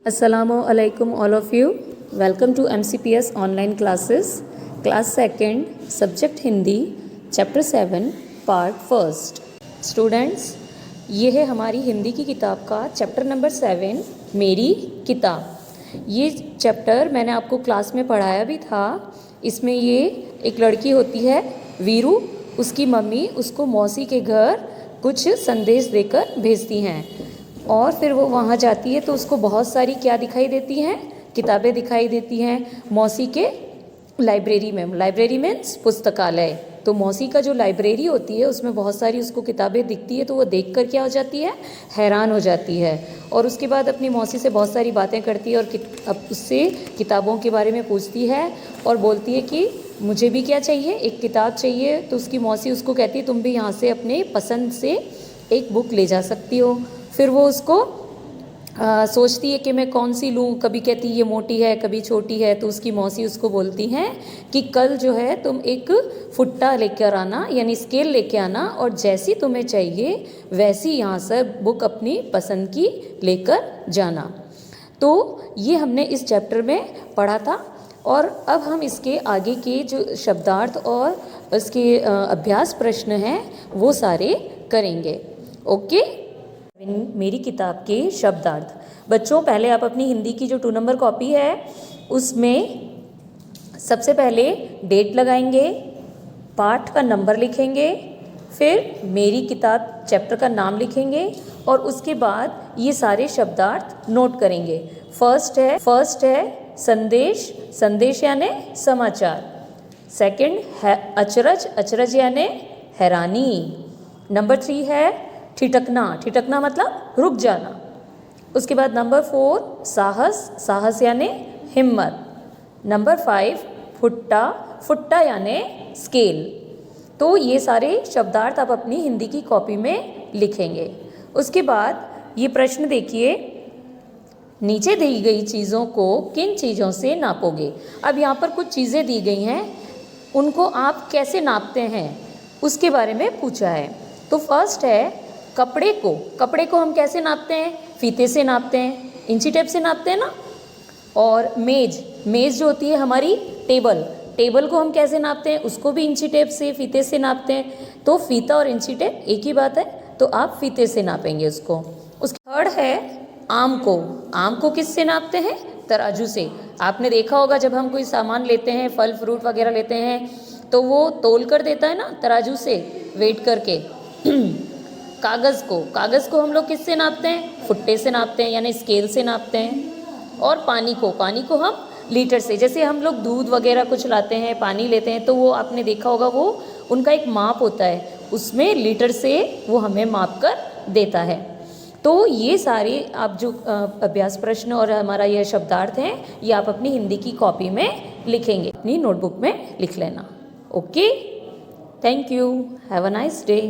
Assalamualaikum all of you. Welcome to MCPS online classes. Class 2nd, Subject Hindi, Chapter 7, Part 1st. Students, ये है हमारी हिंदी की किताब का चैप्टर नंबर 7, मेरी किताब। ये चैप्टर मैंने आपको क्लास में पढ़ाया भी था। इसमें ये एक लड़की होती है वीरू, उसकी मम्मी उसको मौसी के घर कुछ संदेश देकर भेजती हैं और फिर वो वहाँ जाती है तो उसको बहुत सारी क्या दिखाई देती हैं, किताबें दिखाई देती हैं मौसी के लाइब्रेरी में। लाइब्रेरी मीन्स पुस्तकालय। तो मौसी का जो लाइब्रेरी होती है उसमें बहुत सारी उसको किताबें दिखती है तो वो देखकर क्या हो जाती है, हैरान हो जाती है। और उसके बाद अपनी मौसी से बहुत सारी बातें करती है और अब उससे किताबों के बारे में पूछती है और बोलती है कि मुझे भी क्या चाहिए, एक किताब चाहिए। तो उसकी मौसी उसको कहती है तुम भी यहाँ से अपने पसंद से एक बुक ले जा सकती हो। फिर वो उसको सोचती है कि मैं कौन सी लूँ, कभी कहती ये मोटी है कभी छोटी है। तो उसकी मौसी उसको बोलती हैं कि कल जो है तुम एक फुट्टा लेकर आना, यानी स्केल लेके आना, और जैसी तुम्हें चाहिए वैसी यहाँ से बुक अपनी पसंद की लेकर जाना। तो ये हमने इस चैप्टर में पढ़ा था और अब हम इसके आगे के जो शब्दार्थ और इसके अभ्यास प्रश्न हैं वो सारे करेंगे। ओके, मेरी किताब के शब्दार्थ। बच्चों, पहले आप अपनी हिंदी की जो 2 नंबर कॉपी है उसमें सबसे पहले डेट लगाएंगे, पाठ का नंबर लिखेंगे, फिर मेरी किताब चैप्टर का नाम लिखेंगे और उसके बाद ये सारे शब्दार्थ नोट करेंगे। फर्स्ट है संदेश, संदेश यानी समाचार। सेकंड है अचरज, अचरज यानी हैरानी। नंबर 3 है ठिठकना, ठिठकना मतलब रुक जाना। उसके बाद नंबर 4 साहस, साहस यानी हिम्मत। नंबर 5 फुट्टा, फुट्टा यानी स्केल। तो ये सारे शब्दार्थ आप अपनी हिंदी की कॉपी में लिखेंगे। उसके बाद ये प्रश्न देखिए, नीचे दी गई चीज़ों को किन चीज़ों से नापोगे। अब यहाँ पर कुछ चीज़ें दी गई हैं, उनको आप कैसे नापते हैं उसके बारे में पूछा है। तो फर्स्ट है कपड़े को, कपड़े को हम कैसे नापते हैं, फीते से नापते हैं, इंची टेप से नापते हैं ना। और मेज, मेज जो होती है हमारी टेबल, टेबल को हम कैसे नापते हैं, उसको भी इंची टेप से फीते से नापते हैं। तो फीता और इंची टेप एक ही बात है, तो आप फीते से नापेंगे उसको। उसके थर्ड है आम को, आम को किस से नापते हैं, तराजू से। आपने देखा होगा जब हम कोई सामान लेते हैं, फल फ्रूट वगैरह लेते हैं तो वो तोल कर देता है ना तराजू से, वेट करके। कागज़ को, कागज़ को हम लोग किससे नापते हैं, फुट्टे से नापते हैं यानी स्केल से नापते हैं। और पानी को, पानी को हम लीटर से। जैसे हम लोग दूध वगैरह कुछ लाते हैं, पानी लेते हैं, तो वो आपने देखा होगा वो उनका एक माप होता है, उसमें लीटर से वो हमें माप कर देता है। तो ये सारे आप जो अभ्यास प्रश्न और हमारा यह शब्दार्थ हैं ये आप अपनी हिंदी की कॉपी में लिखेंगे, अपनी नोटबुक में लिख लेना। Okay, thank you, have a nice day.